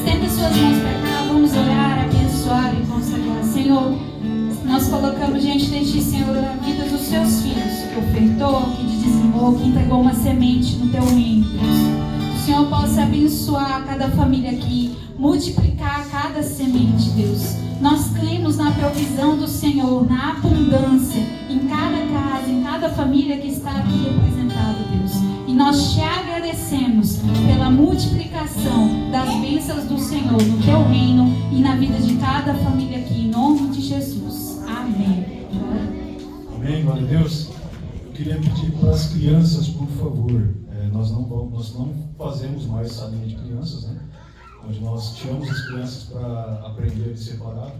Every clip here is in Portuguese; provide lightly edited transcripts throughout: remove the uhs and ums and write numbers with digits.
Estenda suas mãos para cá, vamos orar, abençoar e consagrar. Senhor, nós colocamos diante de Ti, Senhor, a vida dos Seus filhos, que ofertou, que te dizimou, que entregou uma semente no Teu reino, Deus. Que o Senhor possa abençoar cada família aqui, multiplicar cada semente, Deus. Nós cremos na provisão do Senhor, na abundância, em cada casa, em cada família que está aqui representada, Deus. E nós te agradecemos pela multiplicação das bênçãos do Senhor no Teu reino e na vida de cada família aqui, em nome de Jesus. Amém. Amém, glória a Deus. Eu queria pedir para as crianças, por favor, nós não fazemos mais salinha de crianças, né? Onde nós tiramos as crianças para aprender de separado,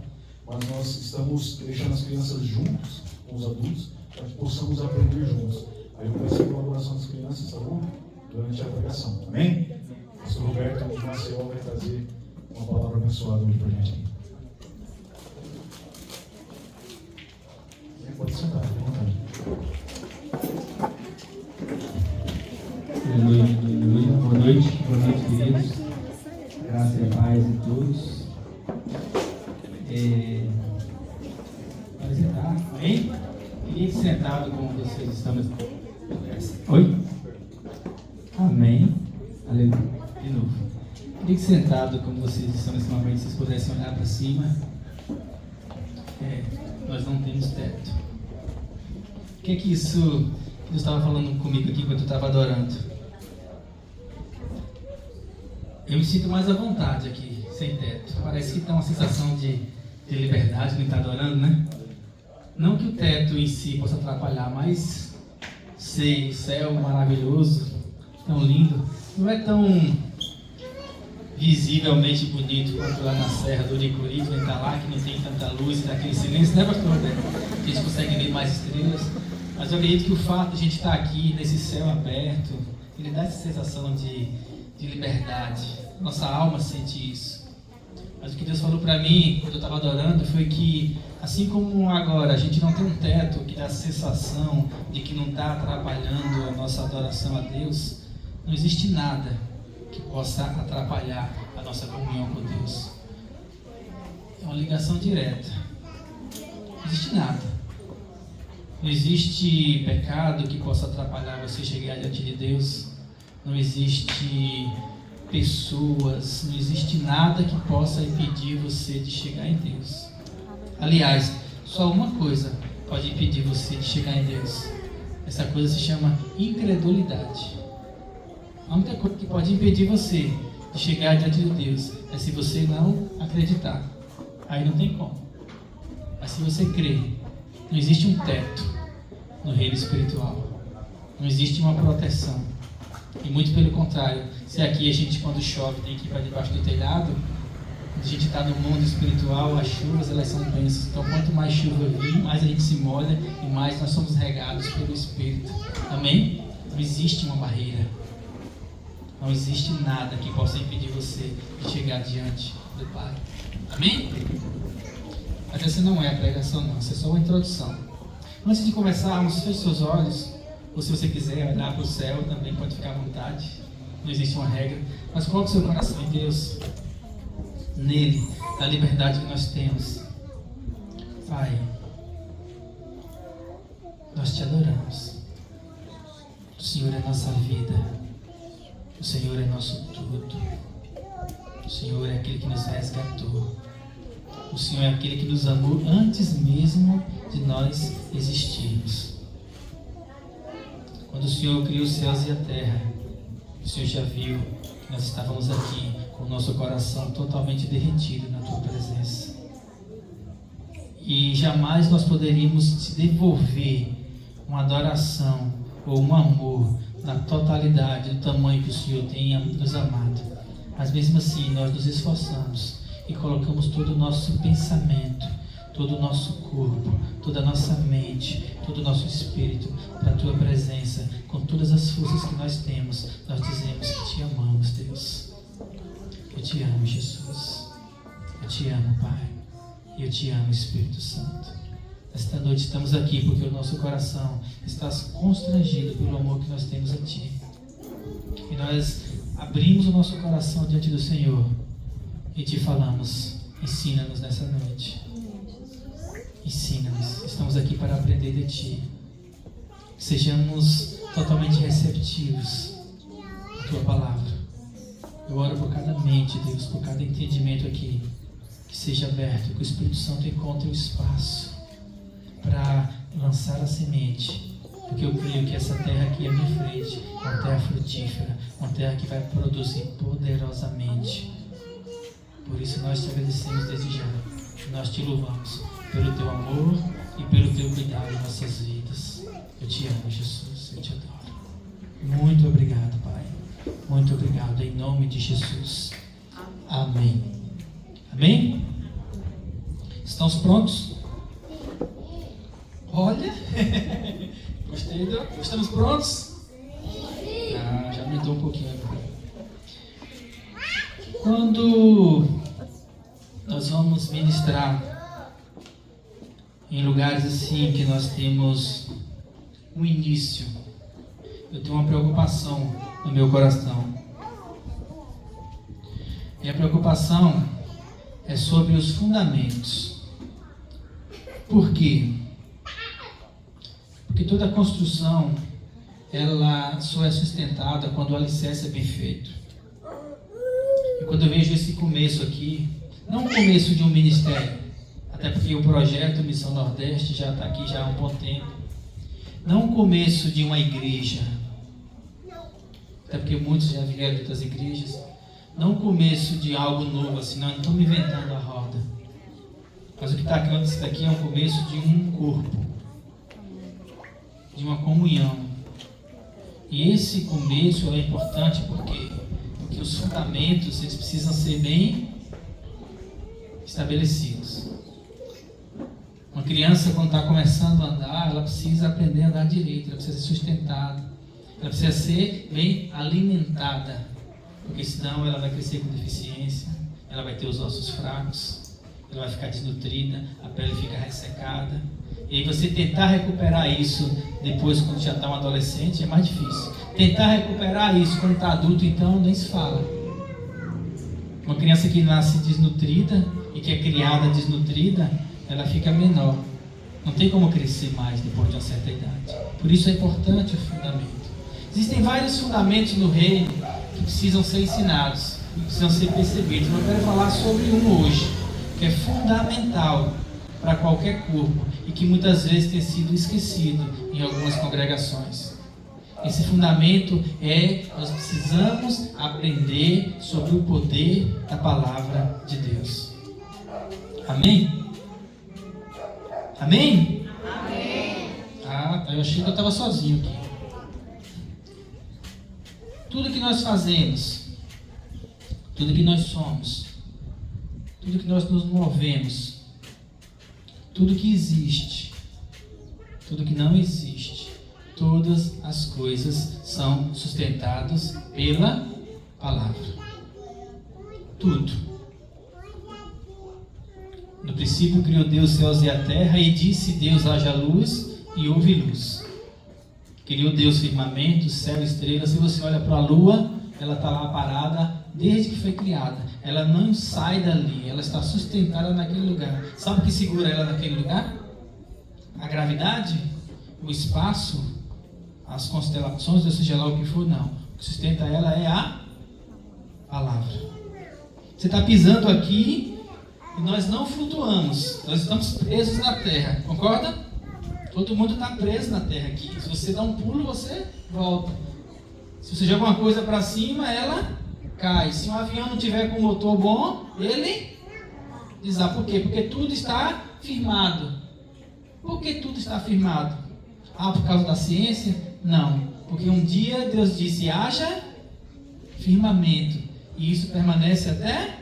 mas nós estamos deixando as crianças juntos com os adultos para que possamos aprender juntos. Aí eu peço a colaboração das crianças, tá bom? Durante a pregação, amém? O pastor Roberto de Maceió vai trazer uma palavra abençoada hoje para a gente. Pode sentar, fique à vontade. Boa noite, queridos. Graça e paz a todos. Pode sentar, amém? Queria que sentado como vocês estão. Oi? Amém. Aleluia. De novo. Queria que sentado como vocês estão nesse momento, vocês pudessem olhar para cima. Nós não temos teto. O que é que isso Deus estava falando comigo aqui enquanto eu estava adorando? Eu me sinto mais à vontade aqui, sem teto. Parece que está uma sensação de liberdade quando está adorando, né? Não que o teto em si possa atrapalhar, mas sei, o céu maravilhoso, tão lindo, não é tão visivelmente bonito quanto lá na Serra do Uricuri, que está lá, que não tem tanta luz, está aquele silêncio, né, pastor? A gente consegue ver mais estrelas. Mas eu acredito que o fato de a gente estar aqui nesse céu aberto, ele dá essa sensação de liberdade. Nossa alma sente isso. Mas o que Deus falou para mim quando eu estava adorando foi que, assim como agora a gente não tem um teto que dá a sensação de que não está atrapalhando a nossa adoração a Deus, não existe nada que possa atrapalhar a nossa comunhão com Deus. É uma ligação direta. Não existe nada. Não existe pecado que possa atrapalhar você chegar diante de Deus. Não existe pessoas, não existe nada que possa impedir você de chegar em Deus. Aliás, só uma coisa pode impedir você de chegar em Deus. Essa coisa se chama incredulidade. A única coisa que pode impedir você de chegar diante de Deus é se você não acreditar. Aí não tem como. Mas se você crer, não existe um teto no reino espiritual. Não existe uma proteção. E muito pelo contrário, se aqui a gente quando chove tem que ir para debaixo do telhado, quando a gente está no mundo espiritual, as chuvas elas são bênçãos. Então quanto mais chuva vir, mais a gente se molha e mais nós somos regados pelo Espírito. Amém? Não existe uma barreira. Não existe nada que possa impedir você de chegar diante do Pai. Amém? Mas essa não é a pregação não, essa é só uma introdução. Antes de começarmos, feche seus olhos. Ou se você quiser olhar para o céu, também pode ficar à vontade. Não existe uma regra. Mas coloque seu coração em Deus. Nele, na liberdade que nós temos. Pai, nós te adoramos. O Senhor é nossa vida. O Senhor é nosso tudo. O Senhor é aquele que nos resgatou. O Senhor é aquele que nos amou antes mesmo de nós existirmos. Quando o Senhor criou os céus e a terra, o Senhor já viu que nós estávamos aqui com o nosso coração totalmente derretido na Tua presença. E jamais nós poderíamos te devolver uma adoração ou um amor na totalidade do tamanho que o Senhor tenha nos amado. Mas mesmo assim nós nos esforçamos e colocamos todo o nosso pensamento, todo o nosso corpo, toda a nossa mente, todo o nosso espírito para a Tua presença, com todas as forças que nós temos. Nós dizemos que Te amamos, Deus. Eu Te amo, Jesus. Eu Te amo, Pai. E eu Te amo, Espírito Santo. Esta noite estamos aqui porque o nosso coração está constrangido pelo amor que nós temos a Ti. E nós abrimos o nosso coração diante do Senhor e te falamos: ensina-nos nessa noite. Ensina-nos. Estamos aqui para aprender de ti. Que sejamos totalmente receptivos à tua palavra. Eu oro por cada mente, Deus, por cada entendimento aqui, que seja aberto, que o Espírito Santo encontre o espaço para lançar a semente, porque eu creio que essa terra aqui à minha frente é uma terra frutífera, uma terra que vai produzir poderosamente. Por isso nós te agradecemos desde já, nós te louvamos pelo teu amor e pelo teu cuidado em nossas vidas. Eu te amo, Jesus, eu te adoro. Muito obrigado, Pai. Muito obrigado, em nome de Jesus. Amém. Amém? Estamos prontos? Olha, gostei. Estamos prontos? Já aumentou um pouquinho agora. Quando nós vamos ministrar em lugares assim que nós temos um início, eu tenho uma preocupação no meu coração. E a preocupação é sobre os fundamentos. Por quê? Porque toda construção, ela só é sustentada quando o alicerce é bem feito. E quando eu vejo esse começo aqui, não o começo de um ministério, até porque o projeto Missão Nordeste já está aqui já há um bom tempo. Não o começo de uma igreja, até porque muitos já vieram de outras igrejas. Não o começo de algo novo, assim, não estou me inventando a roda. Mas o que está aqui antes daqui é o começo de um corpo, de uma comunhão. E esse começo é importante porque os fundamentos, eles precisam ser bem estabelecidos. Uma criança, quando está começando a andar, ela precisa aprender a andar direito, ela precisa ser sustentada, ela precisa ser bem alimentada, porque senão ela vai crescer com deficiência, ela vai ter os ossos fracos, ela vai ficar desnutrida, a pele fica ressecada. E aí você tentar recuperar isso depois, quando já está um adolescente, é mais difícil. Tentar recuperar isso quando está adulto, então, nem se fala. Uma criança que nasce desnutrida e que é criada desnutrida, ela fica menor. Não tem como crescer mais depois de uma certa idade. Por isso é importante o fundamento. Existem vários fundamentos no reino que precisam ser ensinados, que precisam ser percebidos. Eu quero falar sobre um hoje, que é fundamental para qualquer corpo e que muitas vezes tem sido esquecido em algumas congregações. Esse fundamento nós precisamos aprender sobre o poder da palavra de Deus. Amém? Amém? Amém. Tá, eu achei que eu estava sozinho aqui. Tudo que nós fazemos, tudo que nós somos, tudo que nós nos movemos, tudo que existe, tudo que não existe, todas as coisas são sustentadas pela palavra. Tudo. No princípio criou Deus os céus e a terra, e disse Deus: haja luz, e houve luz. Criou Deus firmamento, céu, estrelas. Se você olha para a lua, ela está lá parada desde que foi criada. Ela não sai dali, ela está sustentada naquele lugar. Sabe o que segura ela naquele lugar? A gravidade, o espaço, as constelações, ou seja lá o que for, não. O que sustenta ela é a palavra. Você está pisando aqui e nós não flutuamos, nós estamos presos na terra, concorda? Todo mundo está preso na terra aqui. Se você dá um pulo, você volta. Se você joga uma coisa para cima, ela cai. Se um avião não tiver com motor bom, ele desaba. Por quê? Porque tudo está firmado. Por que tudo está firmado? Por causa da ciência? Não. Porque um dia Deus disse: haja firmamento. E isso permanece até...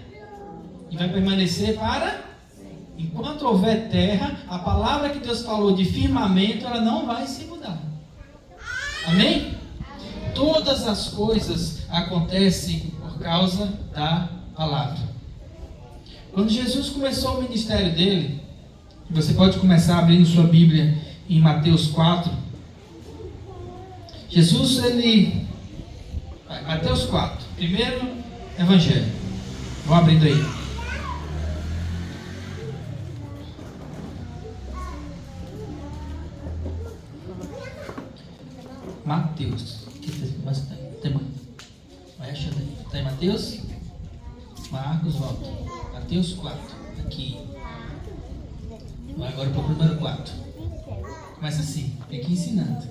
E vai permanecer para... Enquanto houver terra, a palavra que Deus falou de firmamento, ela não vai se mudar. Amém? Todas as coisas acontecem por causa da palavra. Quando Jesus começou o ministério dele, você pode começar abrindo sua Bíblia em Mateus 4. Jesus, Mateus 4, primeiro evangelho. Vamos abrindo aí. Mateus. Está em Mateus? Marcos, volta. Mateus 4. Aqui. Vai agora para o número 4. Começa assim, tem que ir ensinando.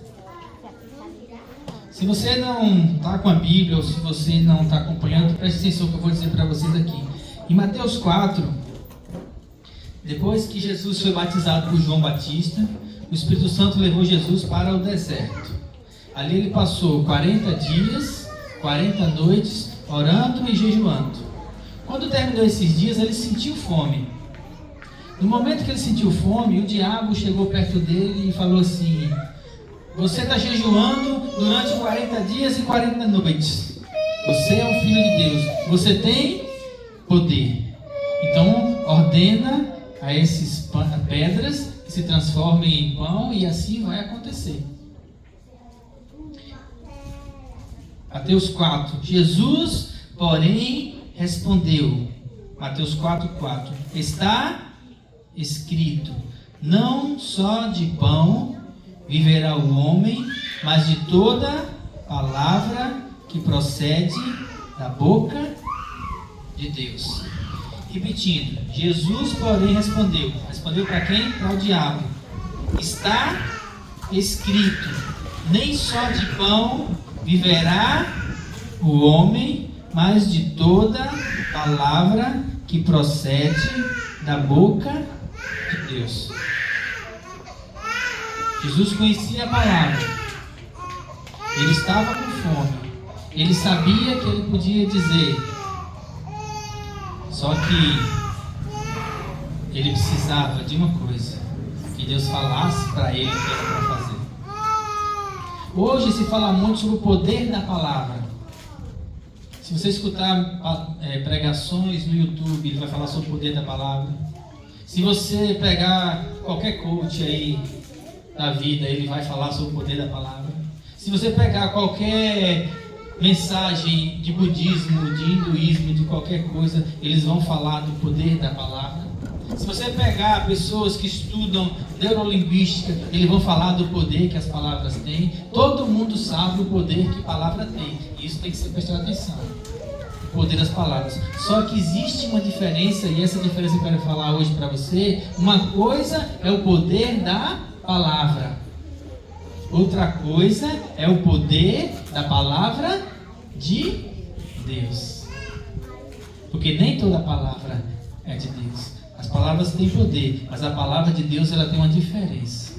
Se você não está com a Bíblia ou se você não está acompanhando, preste atenção que eu vou dizer para vocês aqui. Em Mateus 4, depois que Jesus foi batizado por João Batista, o Espírito Santo levou Jesus para o deserto. Ali ele passou 40 dias, 40 noites, orando e jejuando. Quando terminou esses dias, ele sentiu fome. No momento que ele sentiu fome, o diabo chegou perto dele e falou assim: você está jejuando durante 40 dias e 40 noites. Você é um filho de Deus. Você tem poder. Então, ordena a essas pedras que se transformem em pão e assim vai acontecer. Mateus 4. Jesus, porém, respondeu. Mateus 4:4. Está escrito: não só de pão viverá o homem, mas de toda palavra que procede da boca de Deus. Repetindo, Jesus, porém, respondeu. Respondeu para quem? Para o diabo. Está escrito: nem só de pão viverá o homem, mas de toda palavra que procede da boca de Deus. Jesus conhecia a palavra. Ele estava com fome. Ele sabia que ele podia dizer. Só que ele precisava de uma coisa: que Deus falasse para ele o que era para fazer. Hoje se fala muito sobre o poder da palavra. Se você escutar pregações no YouTube, ele vai falar sobre o poder da palavra. Se você pegar qualquer coach aí da vida, ele vai falar sobre o poder da palavra. Se você pegar qualquer mensagem de budismo, de hinduísmo, de qualquer coisa, eles vão falar do poder da palavra. Se você pegar pessoas que estudam neurolinguística, eles vão falar do poder que as palavras têm. Todo mundo sabe o poder que a palavra tem. Isso tem que ser prestado atenção. O poder das palavras. Só que existe uma diferença, e essa diferença eu quero falar hoje para você. Uma coisa é o poder da palavra. Outra coisa é o poder da palavra de Deus. Porque nem toda palavra é de Deus. As palavras têm poder, mas a palavra de Deus ela tem uma diferença.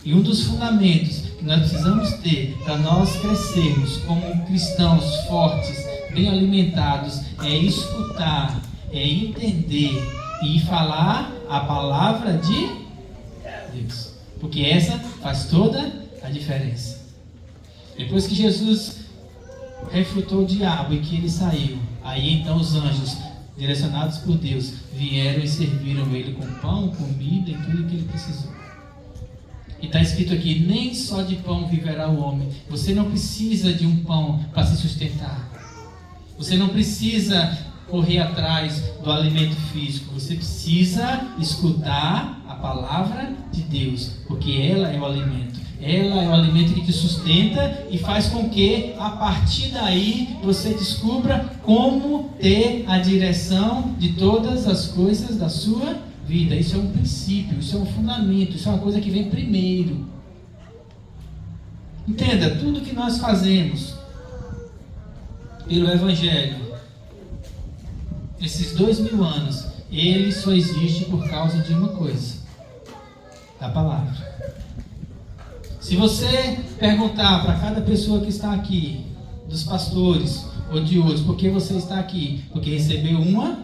E um dos fundamentos que nós precisamos ter para nós crescermos como cristãos fortes, bem alimentados, é escutar, é entender e falar a palavra de Deus. Porque essa faz toda a diferença. Depois que Jesus refutou o diabo e que ele saiu, aí então os anjos, direcionados por Deus, vieram e serviram ele com pão, comida e tudo o que ele precisou. E está escrito aqui: nem só de pão viverá o homem. Você não precisa de um pão para se sustentar. Você não precisa correr atrás do alimento físico. Você precisa escutar a palavra de Deus, porque ela é o alimento. Ela é o alimento que te sustenta e faz com que, a partir daí, você descubra como ter a direção de todas as coisas da sua vida. Isso é um princípio, isso é um fundamento, isso é uma coisa que vem primeiro. Entenda, tudo que nós fazemos pelo Evangelho, esses 2000 anos, ele só existe por causa de uma coisa: da palavra. Se você perguntar para cada pessoa que está aqui, dos pastores ou de outros, por que você está aqui? Porque recebeu uma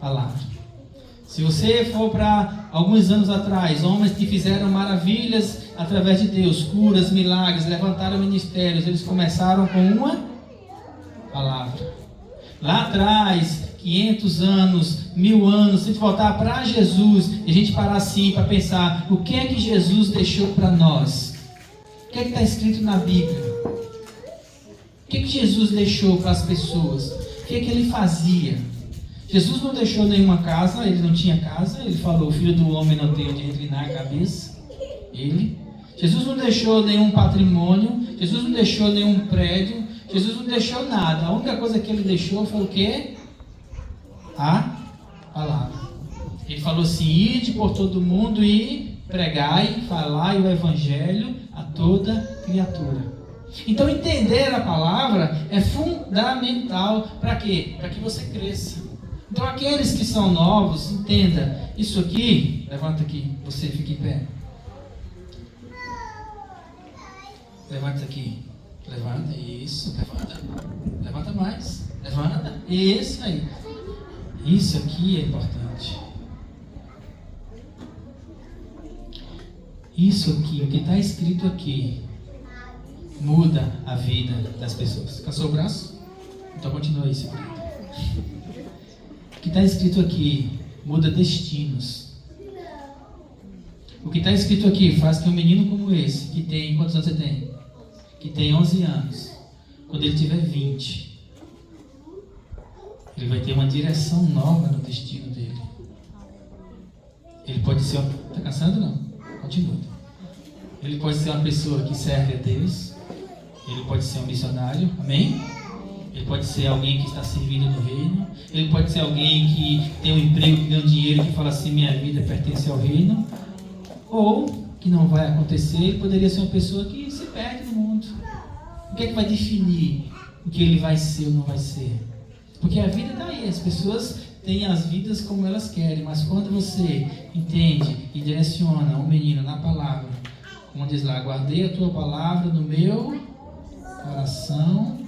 palavra. Se você for para alguns anos atrás, homens que fizeram maravilhas através de Deus, curas, milagres, levantaram ministérios, eles começaram com uma palavra. Lá atrás, 500 anos, 1000 anos, se a gente voltar para Jesus e a gente parar assim para pensar, o que é que Jesus deixou para nós? O que é que está escrito na Bíblia? O que é que Jesus deixou para as pessoas? O que é que ele fazia? Jesus não deixou nenhuma casa, ele não tinha casa, ele falou: o filho do homem não tem onde reclinar a cabeça. Jesus não deixou nenhum patrimônio, Jesus não deixou nenhum prédio, Jesus não deixou nada. A única coisa que ele deixou foi o quê? A palavra. Ele falou assim: ide por todo mundo e pregai, falai o evangelho a toda criatura. Então entender a palavra é fundamental. Para quê? Para que você cresça. Então aqueles que são novos, entenda, isso aqui, levanta aqui, você fica em pé. Levanta aqui, levanta, isso, levanta mais, levanta, isso aí. Isso aqui é importante. Isso aqui, o que está escrito aqui, muda a vida das pessoas. Cansou o braço? Então continua aí, segurando. O que está escrito aqui muda destinos. O que está escrito aqui faz que um menino como esse, que tem, quantos anos você tem? Que tem 11 anos, quando ele tiver 20, ele vai ter uma direção nova no destino dele. Ele pode ser, está cansando não? Continua. Ele pode ser uma pessoa que serve a Deus, ele pode ser um missionário, amém? Ele pode ser alguém que está servindo no reino, ele pode ser alguém que tem um emprego, que ganha dinheiro, que fala assim: minha vida pertence ao reino. Ou, que não vai acontecer, ele poderia ser uma pessoa que se perde no mundo. O que é que vai definir o que ele vai ser ou não vai ser? Porque a vida está aí, as pessoas têm as vidas como elas querem, mas quando você entende e direciona um menino na palavra, como diz lá: guardei a tua palavra no meu coração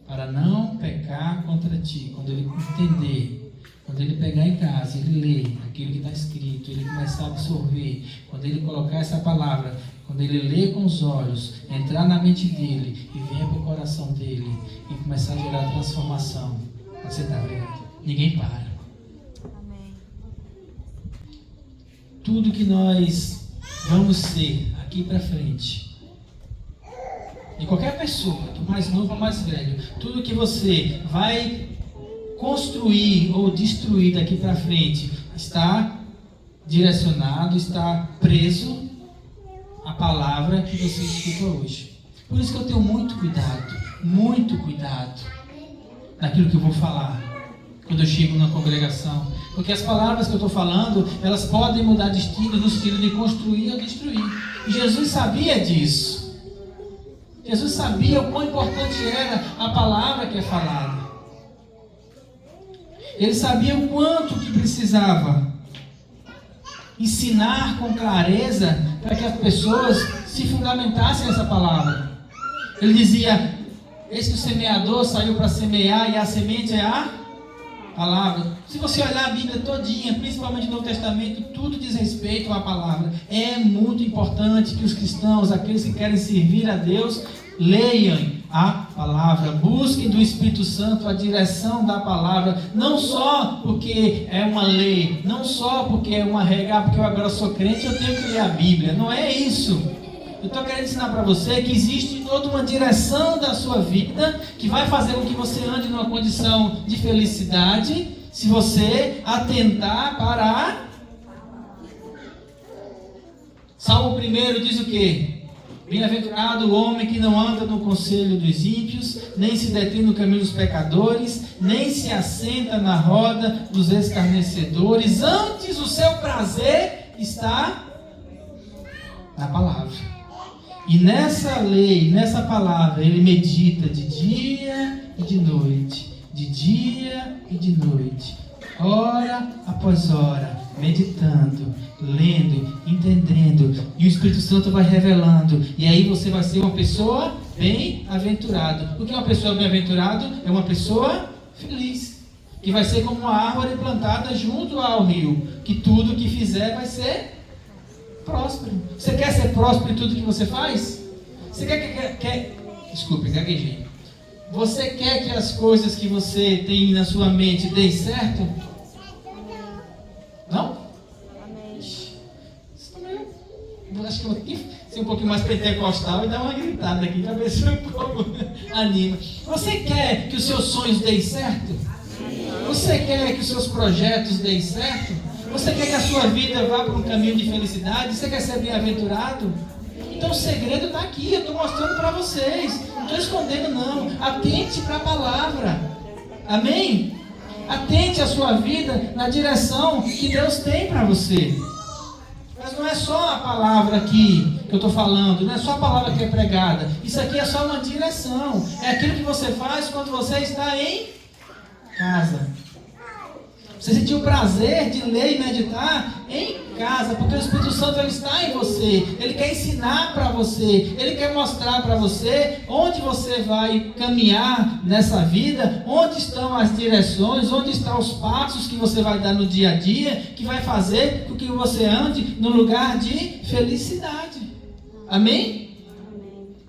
para não pecar contra ti. Quando ele entender, quando ele pegar em casa, ele ler aquilo que está escrito, ele começar a absorver, quando ele colocar essa palavra, quando ele ler com os olhos, entrar na mente dele e venha para o coração dele e começar a gerar transformação, você está vendo? Ninguém para. Amém. Tudo que nós vamos ser aqui para frente, e qualquer pessoa, do mais novo ao mais velho, tudo que você vai construir ou destruir daqui para frente está direcionado, está preso à palavra que você escuta hoje. Por isso que eu tenho muito cuidado naquilo que eu vou falar quando eu chego na congregação, porque as palavras que eu estou falando, elas podem mudar destino no sentido de construir ou destruir. E Jesus sabia disso. Jesus sabia o quão importante era a palavra que é falada. Ele sabia o quanto que precisava ensinar com clareza para que as pessoas se fundamentassem nessa palavra. Ele dizia: eis que o semeador saiu para semear e a semente é a palavra. Se você olhar a Bíblia todinha, principalmente no Novo Testamento, tudo diz respeito à palavra. É muito importante que os cristãos, aqueles que querem servir a Deus, leiam a palavra, busquem do Espírito Santo a direção da palavra, não só porque é uma lei, não só porque é uma regra, porque eu agora sou crente, eu tenho que ler a Bíblia. Não é isso. Eu estou querendo ensinar para você que existe toda uma direção da sua vida que vai fazer com que você ande numa condição de felicidade, se você atentar para a... Salmo 1 diz o quê? Bem-aventurado o homem que não anda no conselho dos ímpios, nem se detém no caminho dos pecadores, nem se assenta na roda dos escarnecedores. Antes o seu prazer está na palavra. E nessa lei, nessa palavra, ele medita de dia e de noite. De dia e de noite. Hora após hora, meditando, lendo, entendendo, e o Espírito Santo vai revelando, e aí você vai ser uma pessoa bem-aventurada. O que é uma pessoa bem-aventurada? É uma pessoa feliz, que vai ser como uma árvore plantada junto ao rio, que tudo que fizer vai ser próspero. Você quer ser próspero em tudo que você faz? Você desculpe, gaguejei. Você quer que as coisas que você tem na sua mente deem certo? Não? Eu acho que eu vou ser um pouquinho mais pentecostal e dar uma gritada aqui para ver se o povo anima. Você quer que os seus sonhos deem certo? Você quer que os seus projetos deem certo? Você quer que a sua vida vá para um caminho de felicidade? Você quer ser bem-aventurado? Então o segredo está aqui, eu estou mostrando para vocês. Não estou escondendo não. Atente para a palavra. Amém? Atente a sua vida na direção que Deus tem para você. Mas não é só a palavra aqui que eu estou falando, não é só a palavra que é pregada. Isso aqui é só uma direção. É aquilo que você faz quando você está em casa. Você sentiu o prazer de ler e meditar em casa, porque o Espírito Santo ele está em você. Ele quer ensinar para você, ele quer mostrar para você onde você vai caminhar nessa vida, onde estão as direções, onde estão os passos que você vai dar no dia a dia, que vai fazer com que você ande no lugar de felicidade. Amém?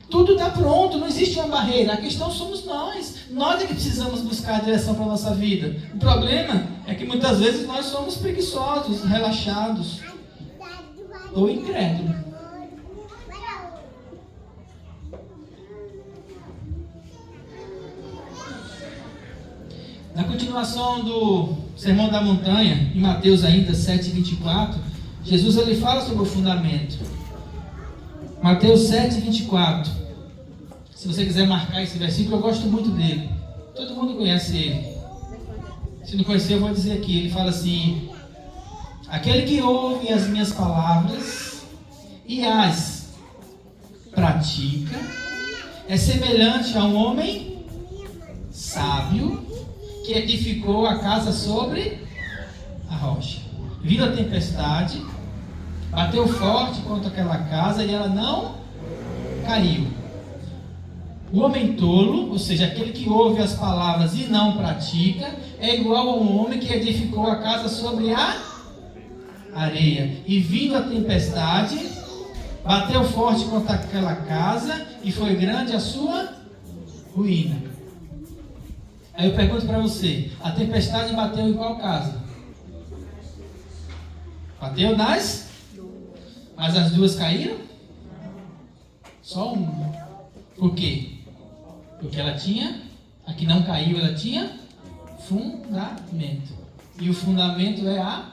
Tudo está pronto, não existe uma barreira. A questão somos nós. Nós é que precisamos buscar a direção para a nossa vida. O problema é que muitas vezes nós somos preguiçosos, relaxados ou incrédulos. Na continuação do Sermão da Montanha, em Mateus ainda 7,24, Jesus ele fala sobre o fundamento. Mateus 7,24. Se você quiser marcar esse versículo, eu gosto muito dele. Todo mundo conhece ele. Se não conhecer, eu vou dizer aqui. Ele fala assim: aquele que ouve as minhas palavras e as pratica é semelhante a um homem sábio que edificou a casa sobre a rocha. Vindo a tempestade, bateu forte contra aquela casa e ela não caiu. O homem tolo, ou seja, aquele que ouve as palavras e não pratica, é igual a um homem que edificou a casa sobre a areia. E vindo a tempestade, bateu forte contra aquela casa e foi grande a sua ruína. Aí eu pergunto para você, a tempestade bateu em qual casa? Bateu nas? Mas as duas caíram? Só uma. Por quê? Porque ela tinha, a que não caiu, ela tinha fundamento. E o fundamento é a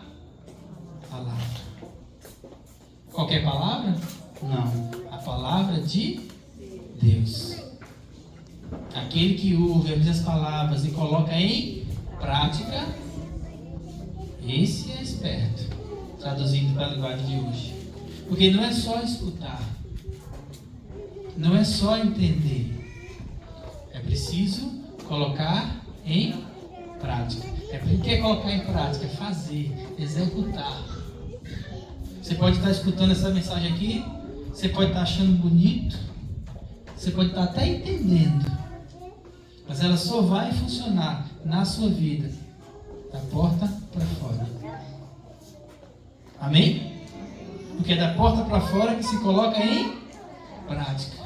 palavra. Qualquer palavra? Não. A palavra de Deus. Aquele que ouve as minhas palavras e coloca em prática, esse é esperto. Traduzindo para a linguagem de hoje. Porque não é só escutar. Não é só entender. É preciso colocar em prática. O que é colocar em prática? É fazer, executar. Você pode estar escutando essa mensagem aqui, você pode estar achando bonito, você pode estar até entendendo, mas ela só vai funcionar na sua vida da porta para fora. Amém? Porque é da porta para fora que se coloca em prática.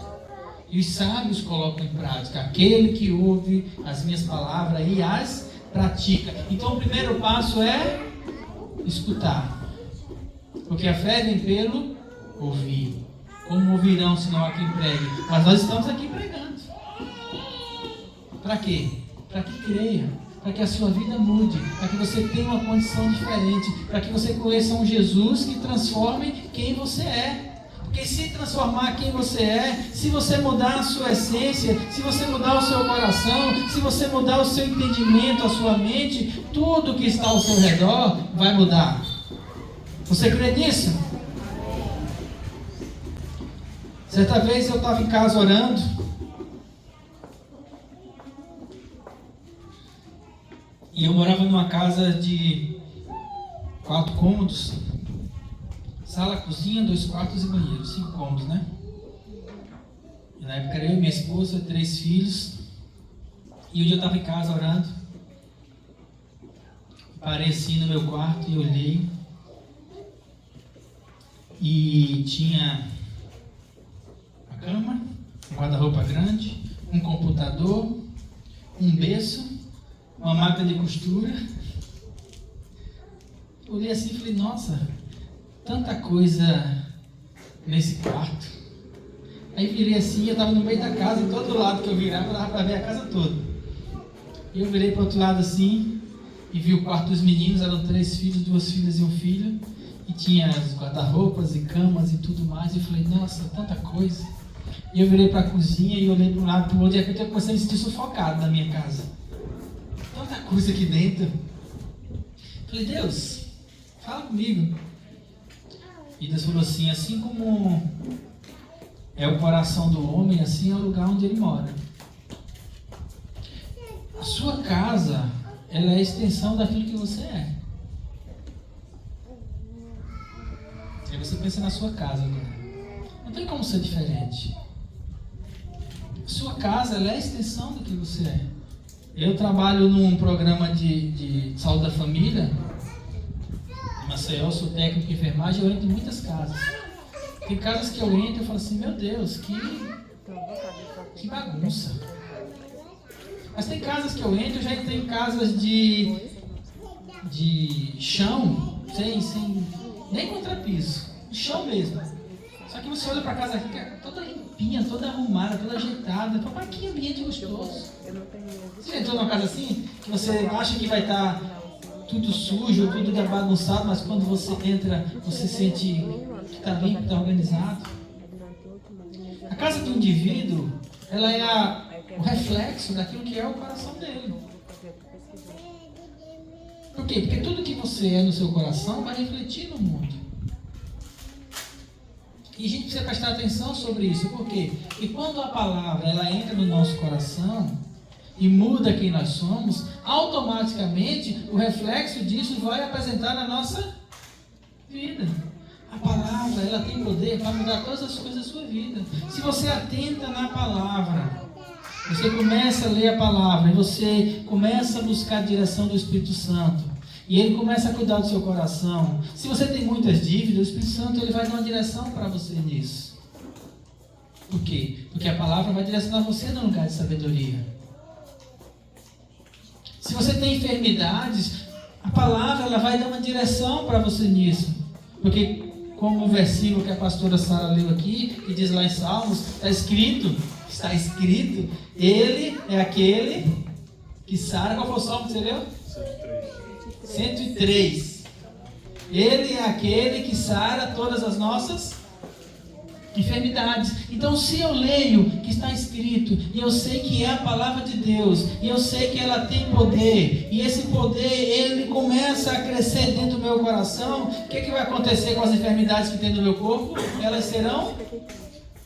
E os sábios colocam em prática. Aquele que ouve as minhas palavras e as pratica. Então o primeiro passo é escutar. Porque a fé vem pelo ouvir. Como ouvirão se não há quem pregue? Mas nós estamos aqui pregando. Para quê? Para que creia. Para que a sua vida mude. Para que você tenha uma condição diferente. Para que você conheça um Jesus que transforme quem você é. Porque se transformar quem você é, se você mudar a sua essência, se você mudar o seu coração, se você mudar o seu entendimento, a sua mente, tudo que está ao seu redor vai mudar. Você crê nisso? Certa vez eu estava em casa orando. E eu morava numa casa de 4 cômodos. Sala, cozinha, 2 quartos e banheiro, 5 cômodos, né? E na época era eu, minha esposa, 3 filhos. E um dia eu estava em casa orando. Parei assim no meu quarto e olhei. E tinha a cama, um guarda-roupa grande, um computador, um berço, uma máquina de costura. Olhei assim e falei, nossa, tanta coisa nesse quarto. Aí virei assim, eu estava no meio da casa, em todo lado que eu virava, dava para ver a casa toda. E eu virei para o outro lado assim, e vi o quarto dos meninos, eram 3 filhos, 2 filhas e um filho. E tinha as guarda-roupas e camas e tudo mais. E eu falei, nossa, tanta coisa. E eu virei para a cozinha e olhei para um lado e para o outro. E de repente eu comecei a me sentir sufocado na minha casa. Tanta coisa aqui dentro. Falei, Deus, fala comigo. E Deus falou assim como é o coração do homem, assim é o lugar onde ele mora. A sua casa, ela é a extensão daquilo que você é. Aí você pensa na sua casa agora. Não tem como ser diferente. A sua casa, ela é a extensão do que você é. Eu trabalho num programa de saúde da família. Em Maceió, sou técnico de enfermagem, eu entro em muitas casas. Tem casas que eu entro e falo assim, meu Deus, que bagunça. Mas tem casas que eu entro, eu já entrei em casas de chão, sem nem contrapiso, chão mesmo. Só que você olha para casa aqui, toda limpinha, toda arrumada, toda ajeitada. Fala, que ambiente gostoso. Você já entrou numa casa assim, que você acha que vai estar tudo sujo, tudo bagunçado, mas quando você entra, você sente que está limpo, está organizado. A casa do indivíduo, ela é o reflexo daquilo que é o coração dele. Por quê? Porque tudo que você é no seu coração vai refletir no mundo. E a gente precisa prestar atenção sobre isso. Por quê? Porque quando a palavra ela entra no nosso coração e muda quem nós somos, automaticamente o reflexo disso vai apresentar na nossa vida. A palavra ela tem poder para mudar todas as coisas da sua vida. Se você atenta na palavra, você começa a ler a palavra e você começa a buscar a direção do Espírito Santo. E ele começa a cuidar do seu coração. Se você tem muitas dívidas, o Espírito Santo ele vai dar uma direção para você nisso. Por quê? Porque a palavra vai direcionar você no lugar de sabedoria. Se você tem enfermidades, a palavra ela vai dar uma direção para você nisso. Porque, como o versículo que a pastora Sara leu aqui, que diz lá em Salmos, está escrito, ele é aquele que sara. Qual foi o salmo que você leu? 103. Ele é aquele que sara todas as nossas enfermidades. Então, se eu leio que está escrito, e eu sei que é a palavra de Deus, e eu sei que ela tem poder, e esse poder, ele começa a crescer dentro do meu coração, o que vai acontecer com as enfermidades que tem no meu corpo? Elas serão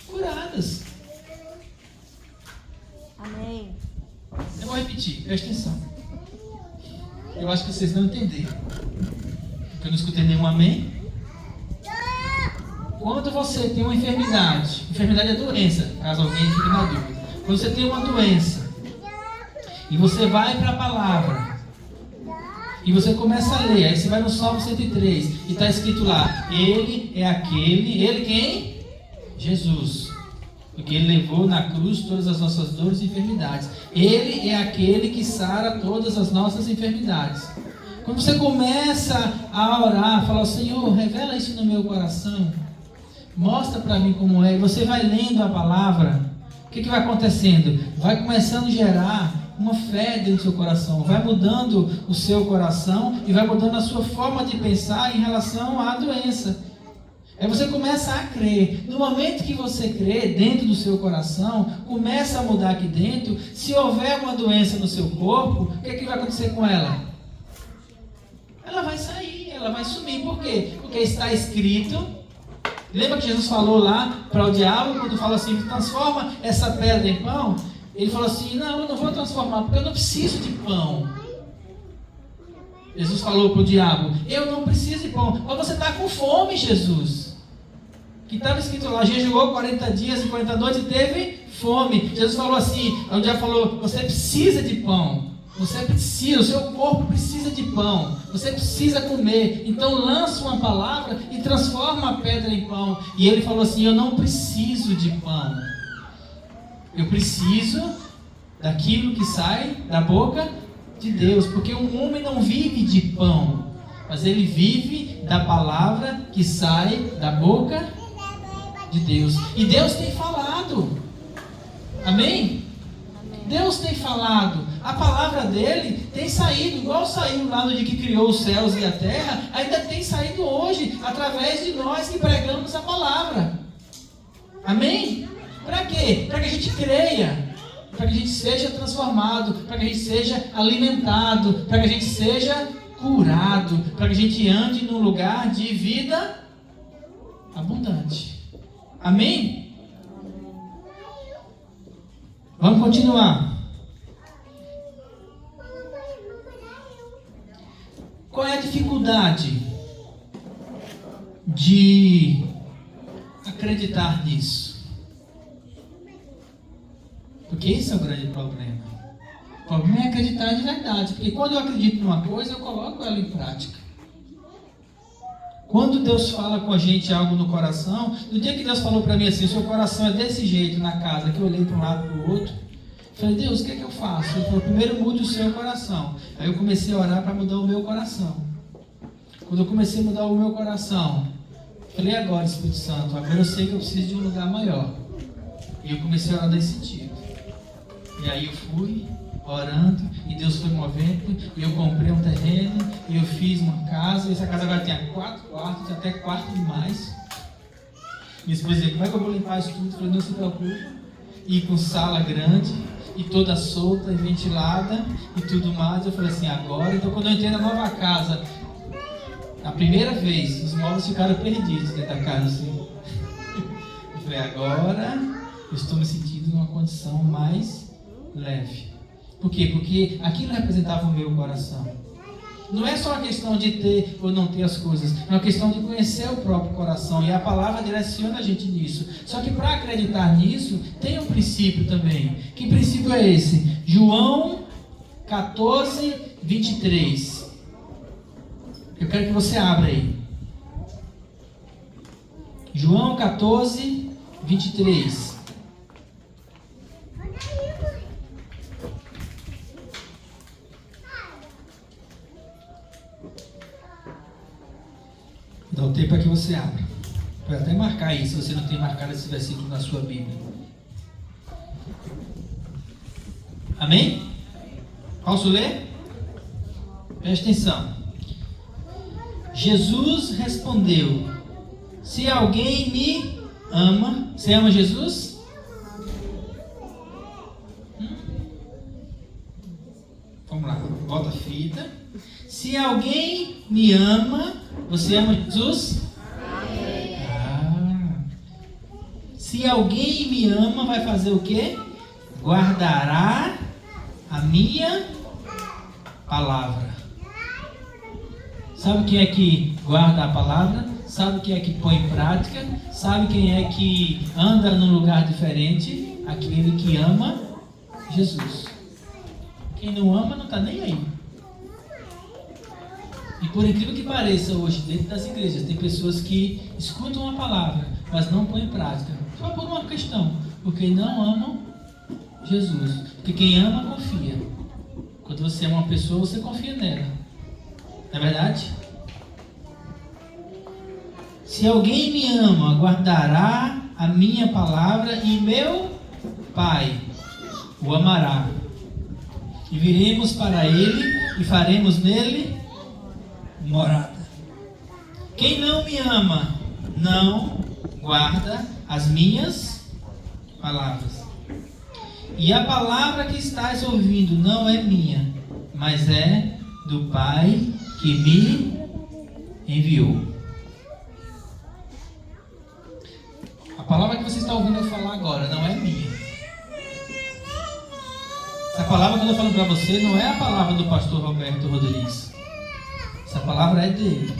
curadas. Amém. Eu vou repetir, presta atenção. Eu acho que vocês não entenderam. Porque eu não escutei nenhum amém. Quando você tem uma enfermidade é doença, caso alguém fique na dúvida. Quando você tem uma doença e você vai para a palavra e você começa a ler, aí você vai no Salmo 103 e está escrito lá, ele é aquele, ele quem? Jesus. Porque ele levou na cruz todas as nossas dores e enfermidades. Ele é aquele que sara todas as nossas enfermidades. Quando você começa a orar, fala, Senhor, revela isso no meu coração. Mostra para mim como é. E você vai lendo a palavra. O que vai acontecendo? Vai começando a gerar uma fé dentro do seu coração. Vai mudando o seu coração e vai mudando a sua forma de pensar em relação à doença. Aí você começa a crer. No momento que você crê dentro do seu coração, começa a mudar aqui dentro. Se houver uma doença no seu corpo, o que vai acontecer com ela? Ela vai sair, ela vai sumir. Por quê? Porque está escrito. Lembra que Jesus falou lá para o diabo, quando fala assim, transforma essa pedra em pão? Ele falou assim, não, eu não vou transformar, porque eu não preciso de pão. Jesus falou para o diabo, eu não preciso de pão. Mas você está com fome, Jesus. Que estava escrito lá, jejuou 40 dias e 40 noites e teve fome. Jesus falou assim, o diabo falou, você precisa de pão. Você precisa, o seu corpo precisa de pão. Você precisa comer. Então lança uma palavra e transforma a pedra em pão. E ele falou assim, eu não preciso de pão. Eu preciso daquilo que sai da boca de Deus. Porque um homem não vive de pão, mas ele vive da palavra que sai da boca de Deus. E Deus tem falado. Amém? Deus tem falado, a palavra dele tem saído, igual saiu lá no dia que criou os céus e a terra, ainda tem saído hoje, através de nós que pregamos a palavra. Amém? Para quê? Para que a gente creia, para que a gente seja transformado, para que a gente seja alimentado, para que a gente seja curado, para que a gente ande num lugar de vida abundante. Amém? Vamos continuar. Qual é a dificuldade de acreditar nisso? Porque esse é o grande problema. O problema é acreditar de verdade. Porque quando eu acredito numa coisa, eu coloco ela em prática. Quando Deus fala com a gente algo no coração, no dia que Deus falou para mim assim, o seu coração é desse jeito na casa, que eu olhei para um lado e para o outro, eu falei, Deus, o que é que eu faço? Ele falou, primeiro mude o seu coração. Aí eu comecei a orar para mudar o meu coração. Quando eu comecei a mudar o meu coração, eu falei, agora Espírito Santo, agora eu sei que eu preciso de um lugar maior. E eu comecei a orar nesse sentido. E aí eu fui orando, e Deus foi movendo, e eu comprei um terreno, e eu fiz uma casa, e essa casa agora tinha 4 quartos, tinha até quarto demais. Minha esposa dizia, como é que eu vou limpar isso tudo? Eu falei, não se preocupe. E com sala grande, e toda solta, e ventilada, e tudo mais. Eu falei assim, agora, então quando eu entrei na nova casa, a primeira vez, os móveis ficaram perdidos dentro da casa, assim. Eu falei, agora eu estou me sentindo numa condição mais leve. Por quê? Porque aquilo representava o meu coração. Não é só uma questão de ter ou não ter as coisas, é uma questão de conhecer o próprio coração, e a palavra direciona a gente nisso. Só que para acreditar nisso, tem um princípio também. Que princípio é esse? João 14, 23. Eu quero que você abra aí. João 14, 23. Dá o tempo para que você abra. Pode até marcar aí, se você não tem marcado esse versículo na sua Bíblia. Amém? Posso ler? Preste atenção. Jesus respondeu: se alguém me ama, você ama Jesus? Vamos lá, volta a fita. Se alguém me ama, você ama Jesus? Se alguém me ama, vai fazer o quê? Guardará a minha palavra. Sabe quem é que guarda a palavra? Sabe quem é que põe em prática? Sabe quem é que anda num lugar diferente? Aquele que ama Jesus. Quem não ama não está nem aí. E por incrível que pareça, hoje dentro das igrejas tem pessoas que escutam a palavra, mas não põem em prática. Só por uma questão, porque não amam Jesus. Porque quem ama, confia. Quando você ama uma pessoa, você confia nela. Não é verdade? Se alguém me ama, guardará a minha palavra, e meu Pai o amará. E viremos para ele e faremos nele morada. Quem não me ama, não guarda as minhas palavras. E a palavra que estás ouvindo não é minha, mas é do Pai que me enviou. A palavra que você está ouvindo eu falar agora não é minha. Essa palavra que eu estou falando para você não é a palavra do pastor Roberto Rodrigues. Essa palavra é dele.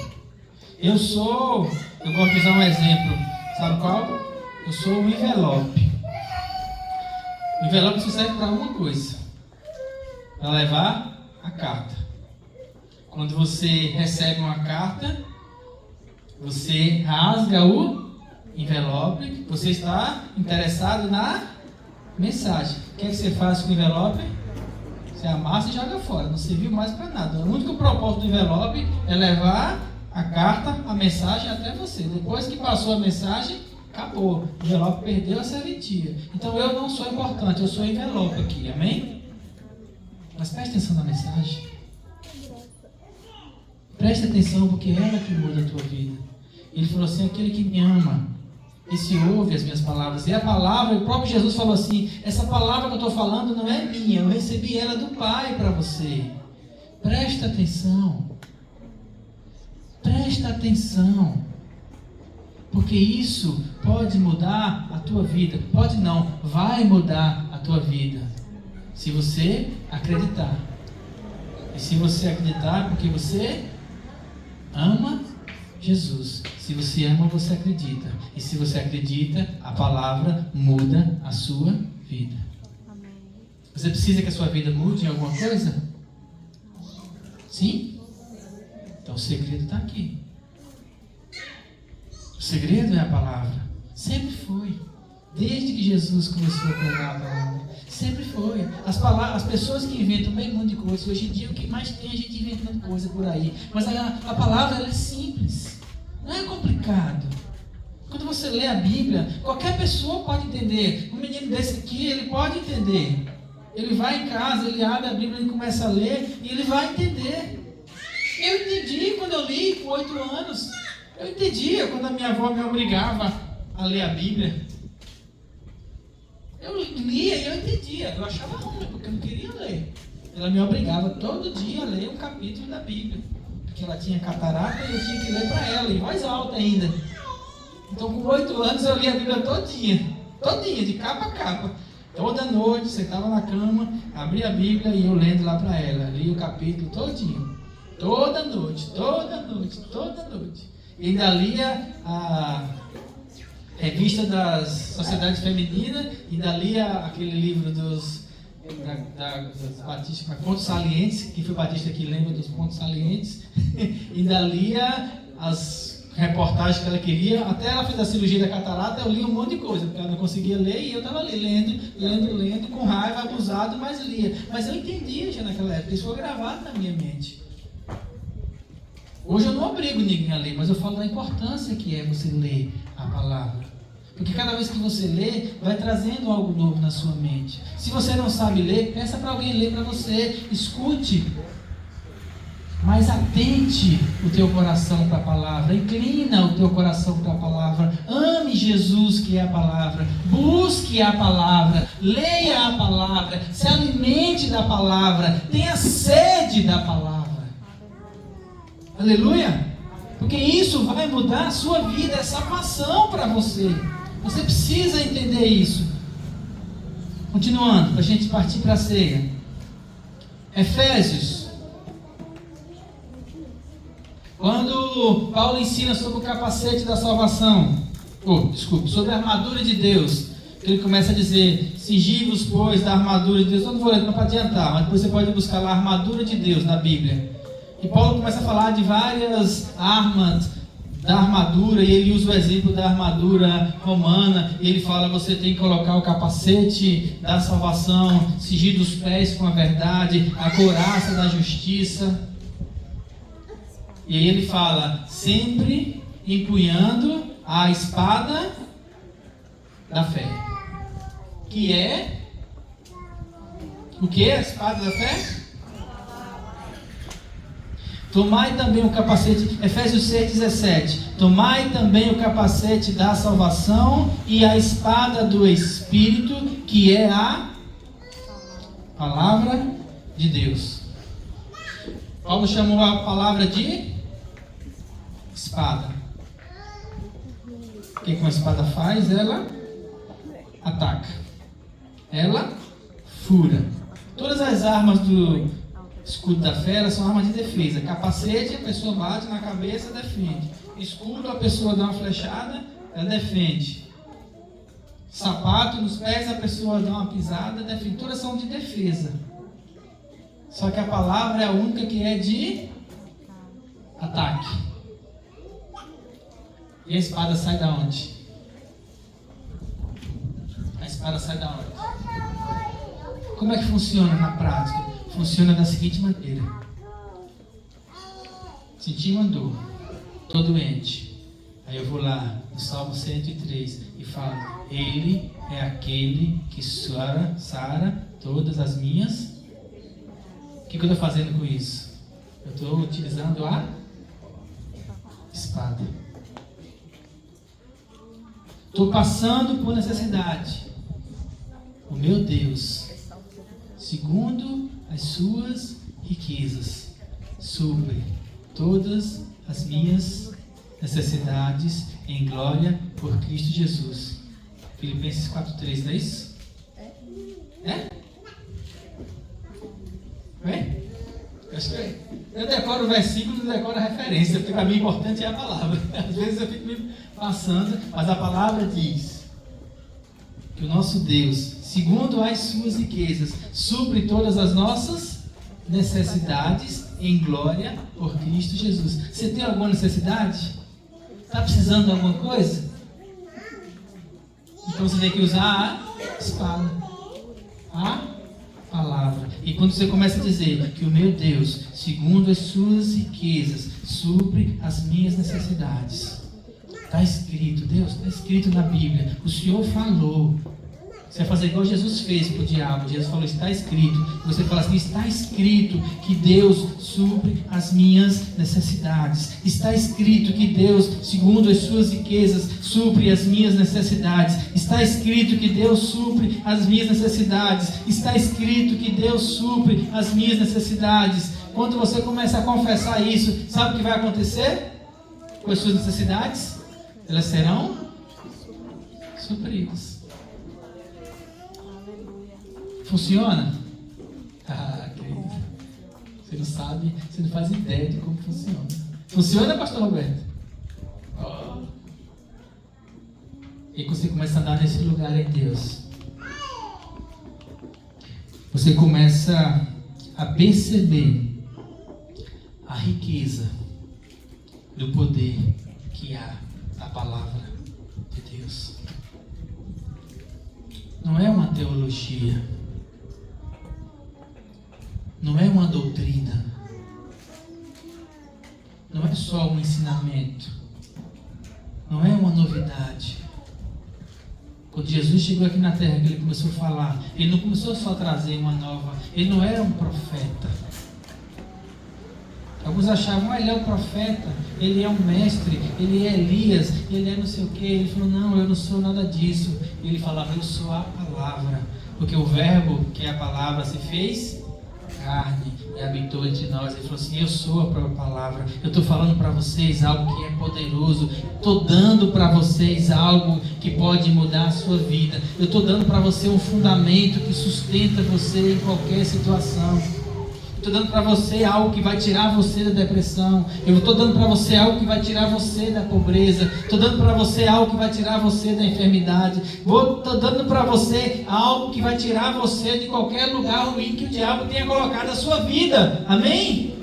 Eu gosto de usar um exemplo. Sabe qual? Eu sou um envelope. O envelope só serve para uma coisa: para levar a carta. Quando você recebe uma carta, você rasga o envelope. Você está interessado na mensagem. O que é que você faz com o envelope? Você amassa e joga fora. Não serviu mais para nada. O único propósito do envelope é levar a carta, a mensagem até você. Depois que passou a mensagem, Acabou. O envelope perdeu a serventia. Então eu não sou importante, eu sou envelope aqui. Amém? Mas preste atenção na mensagem. Preste atenção, porque é ela que muda a tua vida. Ele falou assim: aquele que me ama, esse ouve as minhas palavras. E a palavra, o próprio Jesus falou assim: essa palavra que eu estou falando não é minha, eu recebi ela do Pai para você. Presta atenção. Presta atenção. Porque isso pode mudar a tua vida. Pode não, vai mudar a tua vida. Se você acreditar. E se você acreditar, é porque você ama Jesus. Se você ama, você acredita. E se você acredita, a palavra muda a sua vida. Você precisa que a sua vida mude em alguma coisa? Sim? Então o segredo está aqui. O segredo é a palavra. Sempre foi. Desde que Jesus começou a pregar a palavra. Sempre foi. As pessoas que inventam meio mundo de coisas, hoje em dia o que mais tem é a gente inventando coisa por aí. Mas a palavra ela é simples. Não é complicado. Quando você lê a Bíblia, qualquer pessoa pode entender. Um menino desse aqui, ele pode entender. Ele vai em casa, ele abre a Bíblia, ele começa a ler e ele vai entender. Eu entendi quando eu li com 8 anos. Eu entendia quando a minha avó me obrigava a ler a Bíblia. Eu lia e eu entendia. Eu achava ruim, porque eu não queria ler. Ela me obrigava todo dia a ler um capítulo da Bíblia. Porque ela tinha catarata e eu tinha que ler para ela, em voz alta ainda. Então com 8 anos eu lia a Bíblia todinha, de capa a capa. Toda noite, sentava na cama, abria a Bíblia e eu lendo lá para ela. Lia o capítulo todinho. Toda noite. E ainda lia a revista das Sociedades Femininas, ainda lia aquele livro dos batistas, pontos salientes, que foi batista que lembra dos pontos salientes, ainda lia as reportagens que ela queria, até ela fez a cirurgia da catarata, eu li um monte de coisa, porque ela não conseguia ler e eu estava ali lendo, com raiva, abusado, mas lia. Mas eu entendia já naquela época, isso foi gravado na minha mente. Hoje eu não obrigo ninguém a ler, mas eu falo da importância que é você ler a palavra. Porque cada vez que você lê, vai trazendo algo novo na sua mente. Se você não sabe ler, peça para alguém ler para você. Escute. Mas atente o teu coração para a palavra. Inclina o teu coração para a palavra. Ame Jesus, que é a palavra. Busque a palavra. Leia a palavra. Se alimente da palavra. Tenha sede da palavra. Aleluia! Porque isso vai mudar a sua vida, é salvação para você. Você precisa entender isso. Continuando, para a gente partir para a ceia. Efésios. Quando Paulo ensina sobre o capacete da salvação, sobre a armadura de Deus, ele começa a dizer: cingivos, pois, da armadura de Deus. Eu não vou ler para adiantar, mas depois você pode buscar lá a armadura de Deus na Bíblia. E Paulo começa a falar de várias armas da armadura, e ele usa o exemplo da armadura romana, e ele fala: você tem que colocar o capacete da salvação, cingir os pés com a verdade, a couraça da justiça. E aí ele fala: sempre empunhando a espada da fé. Que é o que é a espada da fé? Tomai também o capacete, Efésios 6,17. Tomai também o capacete da salvação e a espada do Espírito, que é a palavra de Deus. Paulo chamou a palavra de espada. O que uma espada faz? Ela ataca. Ela fura. Todas as armas do escudo da fé são armas de defesa. Capacete, a pessoa bate na cabeça, defende. Escudo, a pessoa dá uma flechada, ela defende. Sapato nos pés, a pessoa dá uma pisada, defende. Todas são de defesa. Só que a palavra é a única que é de ataque. E a espada sai da onde? A espada sai da onde? Como é que funciona na prática? Funciona da seguinte maneira: senti uma dor, estou doente, Aí eu vou lá no Salmo 103 e falo: Ele é aquele que sara todas as minhas. O que eu estou fazendo com isso? Eu estou utilizando a espada. Estou passando por necessidade. O meu Deus, segundo as suas riquezas, supre todas as minhas necessidades em glória por Cristo Jesus. Filipenses 4:3, não é isso? É? Acho que é. Eu decoro o versículo, não decoro a referência, porque para mim o importante é a palavra. Às vezes eu fico me passando, mas a palavra diz que o nosso Deus, segundo as suas riquezas, supre todas as nossas necessidades em glória por Cristo Jesus. Você tem alguma necessidade? Está precisando de alguma coisa? Então você tem que usar a espada, a palavra. E quando você começa a dizer que o meu Deus, segundo as suas riquezas, supre as minhas necessidades. Está escrito, Deus, está escrito na Bíblia. O Senhor falou. Você vai fazer igual Jesus fez para o diabo. Jesus falou: está escrito. Você fala assim: está escrito que Deus supre as minhas necessidades. Está escrito que Deus, segundo as suas riquezas, supre as minhas necessidades. Está escrito que Deus supre as minhas necessidades. Está escrito que Deus supre as minhas necessidades. Quando você começa a confessar isso, sabe o que vai acontecer com as suas necessidades? Elas serão supridas. Funciona? Ah, querido. Você não sabe, você não faz ideia de como funciona. Funciona, pastor Roberto? Oh. E quando você começa a andar nesse lugar em Deus, você começa a perceber a riqueza do poder que há na palavra de Deus. Não é uma teologia. Não é uma doutrina. Não é só um ensinamento. Não é uma novidade. Quando Jesus chegou aqui na terra, que ele começou a falar, ele não começou só a trazer uma nova. Ele não era um profeta. Alguns achavam: ele é um profeta, ele é um mestre, ele é Elias, ele é não sei o que. Ele falou: não, eu não sou nada disso. Ele falava: eu sou a palavra. Porque o verbo, que é a palavra, se fez carne e habitou entre nós. Ele falou assim: eu sou a própria palavra. Eu estou falando para vocês algo que é poderoso. Estou dando para vocês algo que pode mudar a sua vida. Eu estou dando para você um fundamento que sustenta você em qualquer situação. Estou dando para você algo que vai tirar você da depressão. Eu estou dando para você algo que vai tirar você da pobreza. Estou dando para você algo que vai tirar você da enfermidade. Estou dando para você algo que vai tirar você de qualquer lugar ruim que o diabo tenha colocado na sua vida. Amém?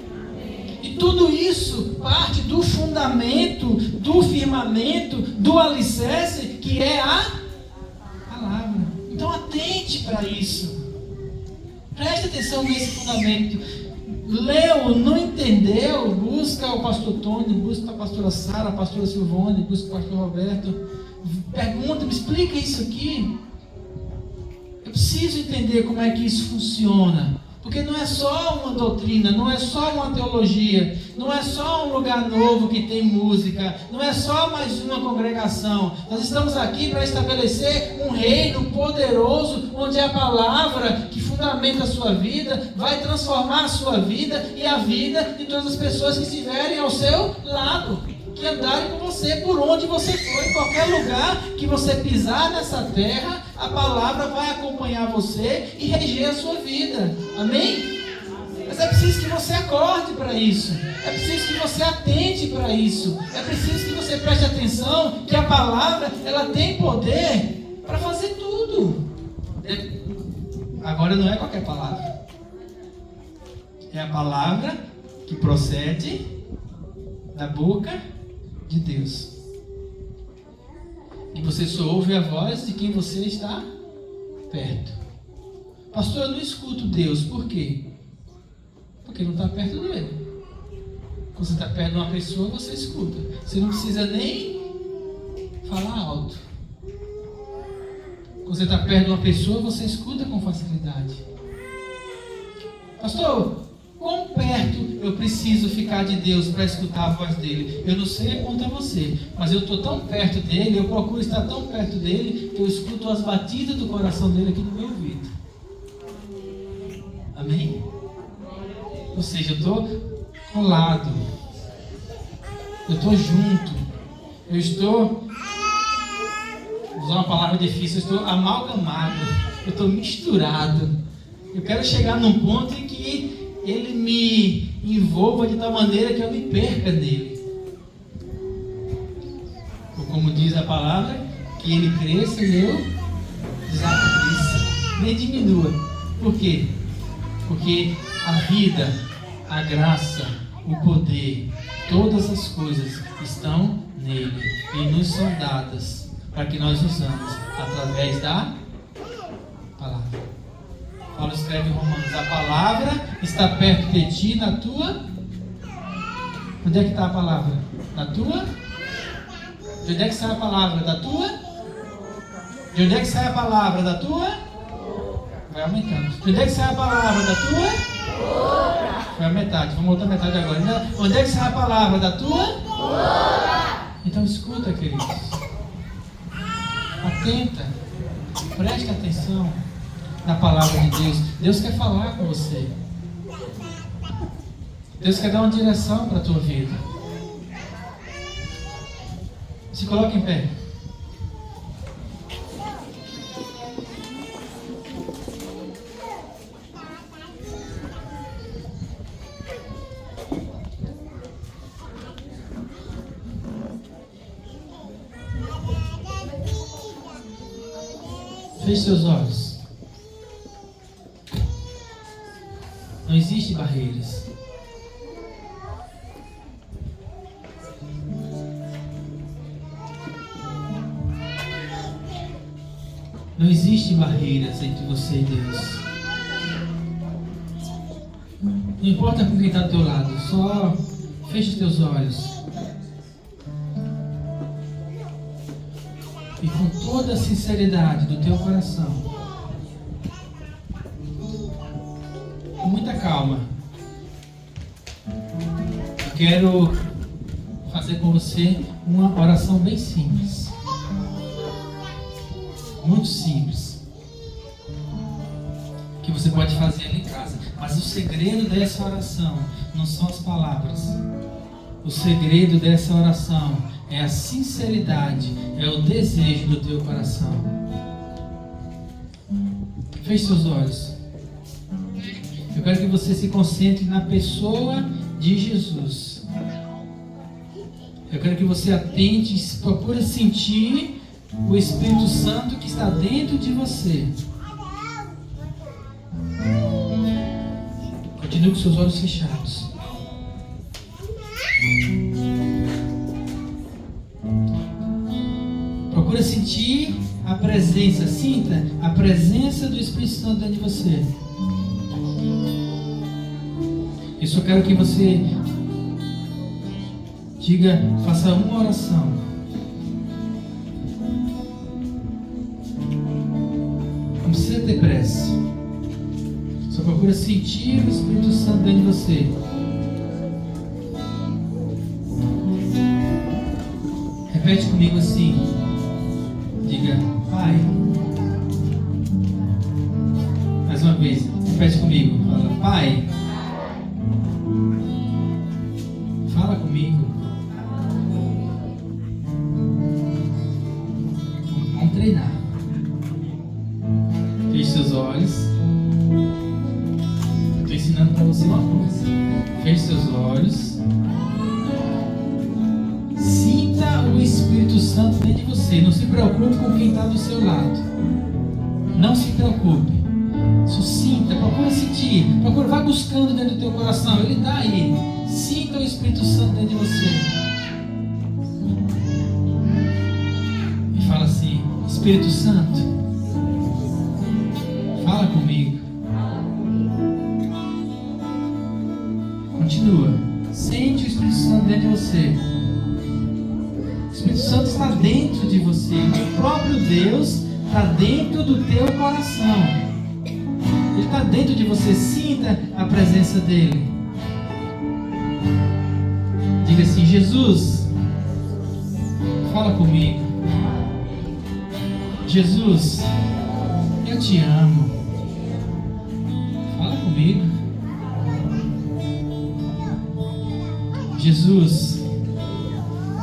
E tudo isso parte do fundamento, do firmamento, do alicerce, que é a palavra. Então atente para isso. Preste atenção nesse fundamento. Leu, não entendeu? Busca o pastor Tony, busca a pastora Sara, a pastora Silvone, busca o pastor Roberto. Pergunta, me explica isso aqui. Eu preciso entender como é que isso funciona. Porque não é só uma doutrina, não é só uma teologia, não é só um lugar novo que tem música, não é só mais uma congregação. Nós estamos aqui para estabelecer um reino poderoso, onde a palavra que fundamenta a sua vida vai transformar a sua vida e a vida de todas as pessoas que estiverem ao seu lado, que andarem com você por onde você for, em qualquer lugar que você pisar nessa terra. A palavra vai acompanhar você e reger a sua vida. Amém? Mas é preciso que você acorde para isso. É preciso que você atente para isso. É preciso que você preste atenção que a palavra, ela tem poder para fazer tudo. Agora não é qualquer palavra. É a palavra que procede da boca de Deus. E você só ouve a voz de quem você está perto. Pastor, eu não escuto Deus. Por quê? Porque não está perto dele. Quando você está perto de uma pessoa, você escuta. Você não precisa nem Fala alto. Quando você está perto de uma pessoa, você escuta com facilidade. Pastor, quão perto eu preciso ficar de Deus para escutar a voz dele? Eu não sei quanto a você, mas eu estou tão perto dele, eu procuro estar tão perto dele, que eu escuto as batidas do coração dele aqui no meu ouvido. Amém? Ou seja, eu estou colado, eu estou junto, eu estou, vou usar uma palavra difícil, eu estou amalgamado, eu estou misturado. Eu quero chegar num ponto em que ele me envolva de tal maneira que eu me perca nele. Ou como diz a palavra, que ele cresça e eu desapareça, nem diminua. Por quê? Porque a vida, a graça, o poder, todas as coisas estão nele e nos são dadas para que nós usamos através da palavra. Paulo escreve em Romanos: a palavra está perto de ti, na tua. Onde é que está a palavra? Na tua? De onde é que sai a palavra? Da tua? De onde é que sai a palavra? Da tua? Vai aumentando. De onde é que sai a palavra? Da tua? Foi a metade. Vamos outra metade agora. Onde é que sai a palavra? Da tua? Então escuta, queridos. Atenta. Preste atenção na palavra de Deus. Deus quer falar com você. Deus quer dar uma direção para a tua vida. Se coloque em pé. Feche seus olhos. Não existe barreiras. Não existe barreiras entre você e Deus. Não importa com quem está do teu lado, só feche os teus olhos. E com toda a sinceridade do teu coração, com muita calma, eu quero fazer com você uma oração bem simples. Muito simples. Que você pode fazer ali em casa. Mas o segredo dessa oração não são as palavras. O segredo dessa oração é a sinceridade, é o desejo do teu coração. Feche seus olhos. Eu quero que você se concentre na pessoa de Jesus. Eu quero que você atente, procure sentir o Espírito Santo que está dentro de você. Continue com seus olhos fechados. Procura sentir a presença, sinta a presença do Espírito Santo dentro de você. Eu só quero que você diga, faça uma oração. Não precisa ter pressa. Só procura sentir o Espírito Santo dentro de você. Repete comigo assim. Diga, Pai. Mais uma vez, repete comigo. Fala, Pai. Fala comigo. Vamos treinar. Feche seus olhos. Eu estou ensinando para você uma coisa. Feche seus olhos. Sinta o Espírito Santo dentro de você. Não se preocupe com quem está do seu lado. Não se preocupe. Só sinta, procura sentir. Procura, vai buscando dentro do teu coração. Ele está aí. Sinta o Espírito Santo dentro de você. E fala assim, Espírito Santo, fala comigo. Continua. Sente o Espírito Santo dentro de você. Espírito Santo está dentro de você. O próprio Deus está dentro do teu coração. Ele está dentro de você. Sinta a presença dele. Diga assim: Jesus, fala comigo. Jesus, eu te amo. Fala comigo. Jesus,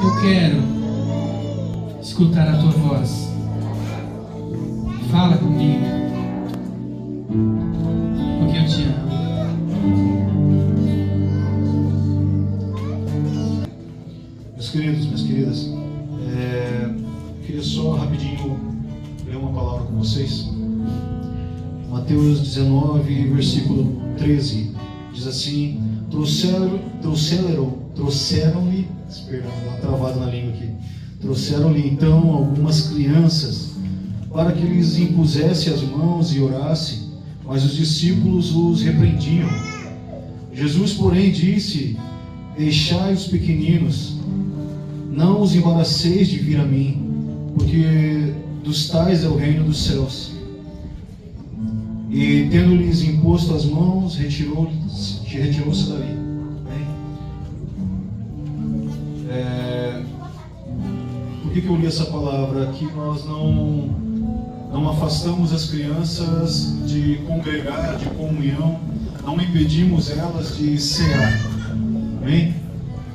eu quero escutar a tua voz. Fala comigo, porque eu te amo. Meus queridos, minhas queridas, queria só rapidinho ler uma palavra com vocês. Mateus 19, versículo 13, diz assim: trouxeram-lhe, perdão, dá uma travada na língua aqui. Trouxeram-lhe então algumas crianças para que lhes impusesse as mãos e orasse, mas os discípulos os repreendiam. Jesus, porém, disse: deixai os pequeninos, não os embaraceis de vir a mim, porque dos tais é o reino dos céus. E tendo-lhes imposto as mãos, retirou-se dali. Por que eu li essa palavra? Que nós não afastamos as crianças de congregar, de comunhão, não impedimos elas de cear. Amém?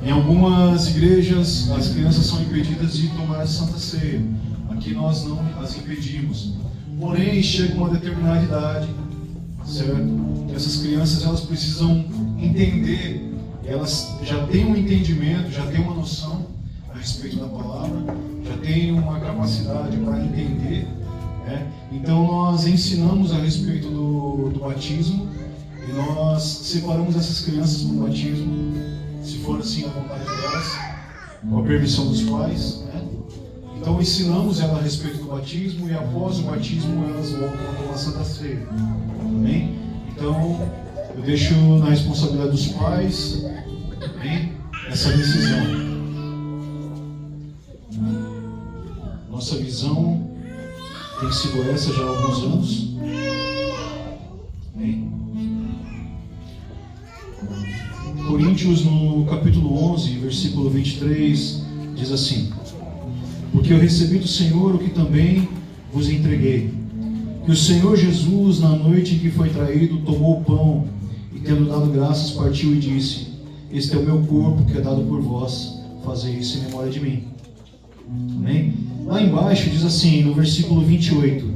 Em algumas igrejas, as crianças são impedidas de tomar a Santa Ceia. Aqui nós não as impedimos. Porém, chega uma determinada idade, certo? Essas crianças, elas precisam entender, elas já têm um entendimento, já têm uma noção a respeito da palavra, já têm uma capacidade para entender, né? Então nós ensinamos a respeito do batismo e nós separamos essas crianças do batismo, se for assim a vontade delas, com a permissão dos pais, né? Então ensinamos ela a respeito do batismo e após o batismo elas voltam a tomar a Santa Ceia. Amém? Então eu deixo na responsabilidade dos pais, amém, essa decisão. Nossa visão tem sido essa já há alguns anos. Amém? Coríntios, no capítulo 11, versículo 23, diz assim: porque eu recebi do Senhor o que também vos entreguei, que o Senhor Jesus, na noite em que foi traído, tomou o pão e, tendo dado graças, partiu e disse: este é o meu corpo que é dado por vós, fazei isso em memória de mim. Amém? Lá embaixo diz assim, no versículo 28: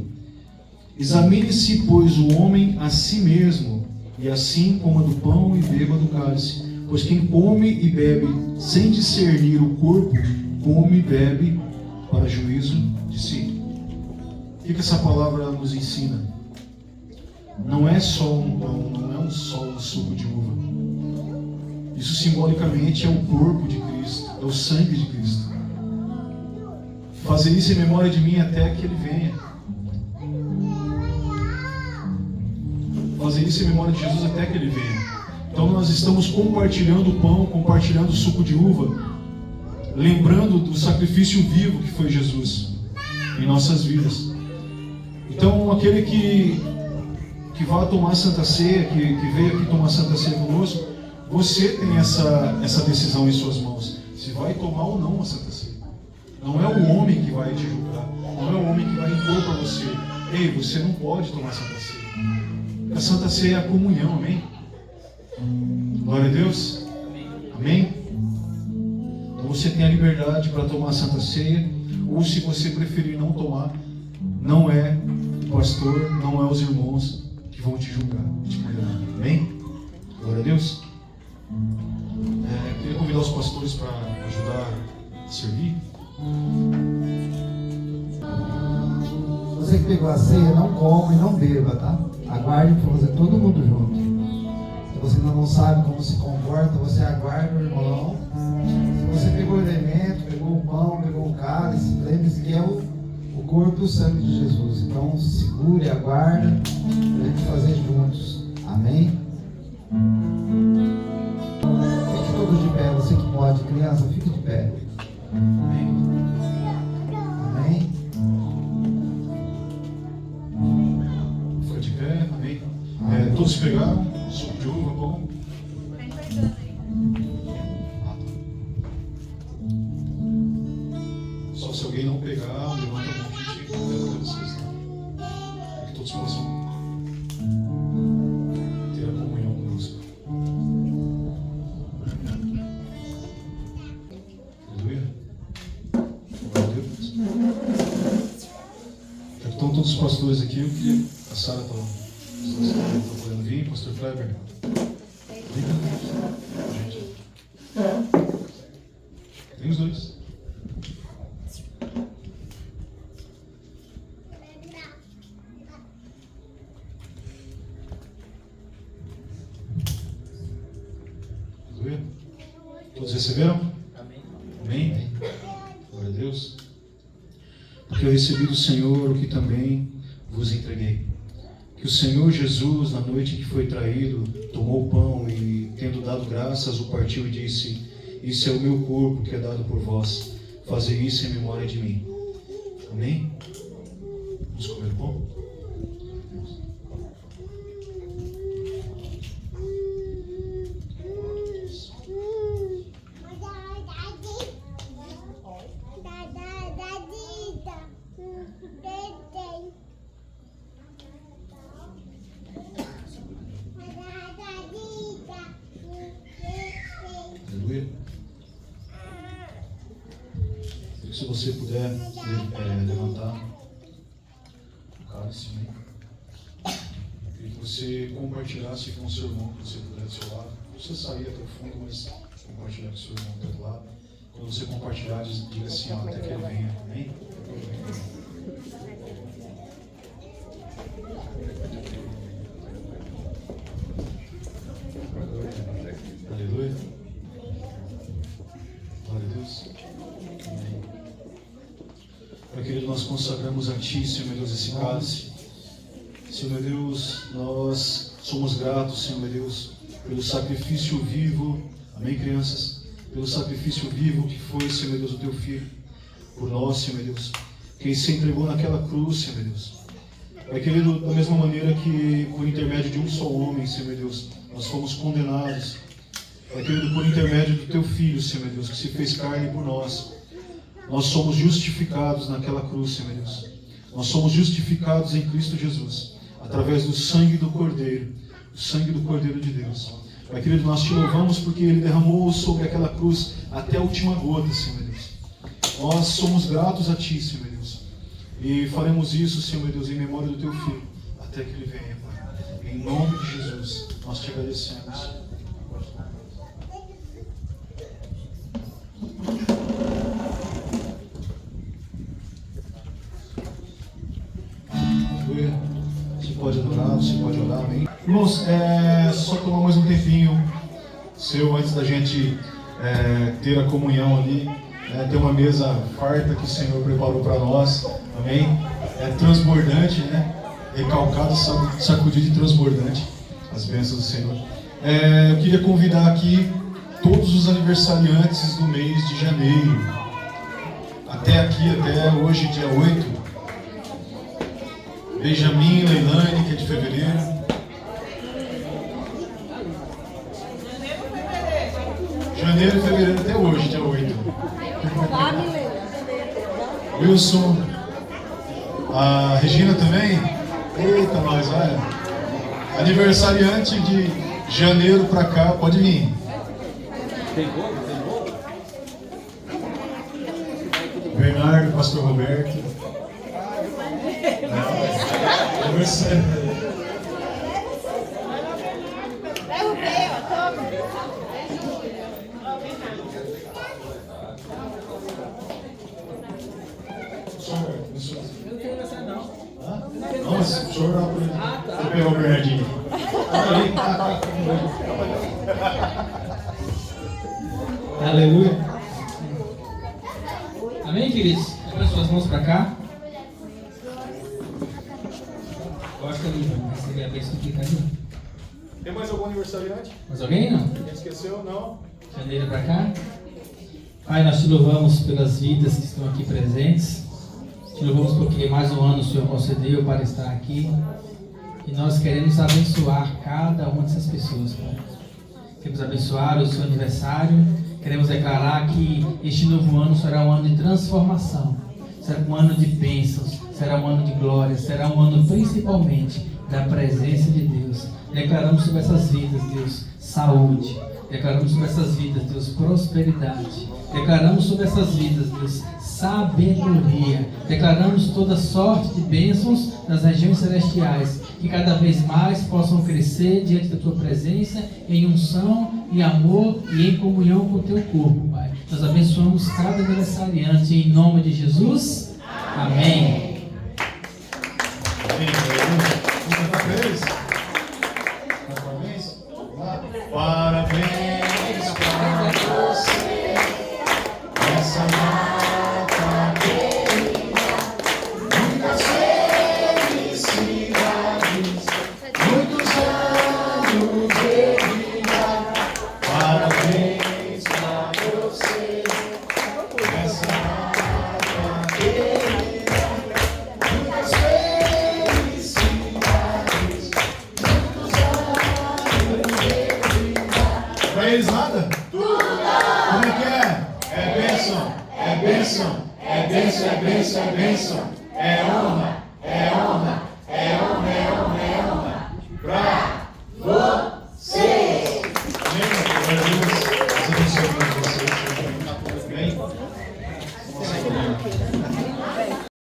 examine-se, pois, o homem a si mesmo, e assim coma do pão e beba do cálice. Pois quem come e bebe sem discernir o corpo, come e bebe para juízo de si. O que essa palavra nos ensina? Não é só um pão, não é só um suco de uva. Isso simbolicamente é o corpo de Cristo, é o sangue de Cristo. Fazer isso em memória de mim até que Ele venha. Fazer isso em memória de Jesus até que Ele venha. Então nós estamos compartilhando o pão, compartilhando o suco de uva, lembrando do sacrifício vivo que foi Jesus em nossas vidas. Então aquele que vai tomar a Santa Ceia, que veio aqui tomar a Santa Ceia conosco, você tem essa decisão em suas mãos, se vai tomar ou não a Santa Ceia. Não é o homem que vai te julgar, não é o homem que vai impor para você: ei, você não pode tomar a Santa Ceia. A Santa Ceia é a comunhão, amém? Glória a Deus. Amém? Então você tem a liberdade para tomar a Santa Ceia, ou se você preferir não tomar, não é o pastor, não é os irmãos que vão te julgar, te condenar. Amém? Glória a Deus. Queria convidar os pastores para ajudar a servir. Você que pegou a ceia, não come e não beba, tá? Aguarde para fazer todo mundo junto. Se você ainda não sabe como se comporta, você aguarda o irmão. Se você pegou o elemento, pegou o pão, pegou o cálice, lembre-se que é o corpo e o sangue de Jesus. Então segure, aguarda, para a gente fazer juntos. Amém? Fique todos de pé, você que pode, criança, fique de pé. Amém? Só se alguém não pegar, levanta a mão que a gente entrega para vocês. Tá? Para que todos possam ter a comunhão conosco. Aleluia. Glória a Deus. Já que estão todos os pastores aqui, eu queria. A Sara está podendo vir, pastor Kleber. Gente. Tem os dois. Aleluia. Todos receberam? Amém. Amém? Glória a Deus. Porque eu recebi do Senhor o que também vos entreguei. Que o Senhor Jesus, na noite em que foi traído, tomou o pão e, tendo dado graças, o partiu e disse: isso é o meu corpo que é dado por vós. Fazei isso em memória de mim. Amém? Vamos comer o pão? Aleluia. Se você puder levantar o cálice, né? Queria que você compartilhasse com o seu irmão, que você puder do seu lado. Não precisa sair até o fundo, mas compartilhar com o seu irmão do lado. Quando você compartilhar, diga assim, ó, até que ele venha. Amém? Aleluia. Glória a Deus. Amém. Pai querido, nós consagramos a Ti, Senhor meu Deus, esse cálice. Senhor meu Deus, nós somos gratos, Senhor meu Deus, pelo sacrifício vivo. Amém, crianças? Pelo sacrifício vivo que foi, Senhor meu Deus, o Teu Filho. Por nós, Senhor meu Deus. Quem se entregou naquela cruz, Senhor meu Deus. Pai querido, da mesma maneira que por intermédio de um só homem, Senhor meu Deus, nós fomos condenados. Pai querido, por intermédio do Teu Filho, Senhor meu Deus, que se fez carne por nós. Nós somos justificados naquela cruz, Senhor meu Deus. Nós somos justificados em Cristo Jesus, através do sangue do Cordeiro, o sangue do Cordeiro de Deus. Pai querido, nós Te louvamos porque Ele derramou sobre aquela cruz até a última gota, Senhor meu Deus. Nós somos gratos a Ti, Senhor meu Deus. E faremos isso, Senhor meu Deus, em memória do Teu Filho, até que Ele venha, Pai. Em nome de Jesus, nós Te agradecemos. Você pode adorar, você pode orar, amém? Irmãos, só tomar mais um tempinho seu antes da gente ter a comunhão ali. Tem uma mesa farta que o Senhor preparou para nós, amém? Transbordante, né? Recalcado, sacudido e transbordante, as bênçãos do Senhor. Eu queria convidar aqui todos os aniversariantes do mês de janeiro. Até hoje, dia 8. Benjamin, Leilane, que é de fevereiro. Janeiro e fevereiro até hoje, dia 8. Wilson. A Regina também? Eita, nós, olha. Aniversariante de janeiro pra cá, pode vir. Bernardo, pastor Roberto. Não, mas o senhor não. Você pegou o Bernardinho. Aleluia. Amém, queridos? Leva suas mãos para cá. Gosta ali, receber a bênção aqui, cadê? Tem mais algum aniversariante? Mais alguém, não? Quem esqueceu? Não? Janeiro para cá. Pai, nós Te louvamos pelas vidas que estão aqui presentes. Te louvamos porque mais um ano o Senhor concedeu para estar aqui. E nós queremos abençoar cada uma dessas pessoas, Pai. Queremos abençoar o seu aniversário Queremos declarar que este novo ano será um ano de transformação, será um ano de bênçãos, será um ano de glória, será um ano principalmente da presença de Deus. Declaramos sobre essas vidas, Deus, saúde. Declaramos sobre essas vidas, Deus, prosperidade. Declaramos sobre essas vidas, Deus, sabedoria. Declaramos toda sorte de bênçãos nas regiões celestiais, que cada vez mais possam crescer diante da Tua presença, em unção, em amor e em comunhão com o Teu corpo, Pai. Nós abençoamos cada aniversariante em nome de Jesus. Amém. Parabéns para você nessa data querida. Muitas felicidades, muitos anos de vida. Parabéns para você nessa data querida. Muitas felicidades, muitos anos de vida. Pra eles nada? Tudo! Como é que é? É bênção, é bênção, é bênção, é bênção, é bênção. É honra, é honra,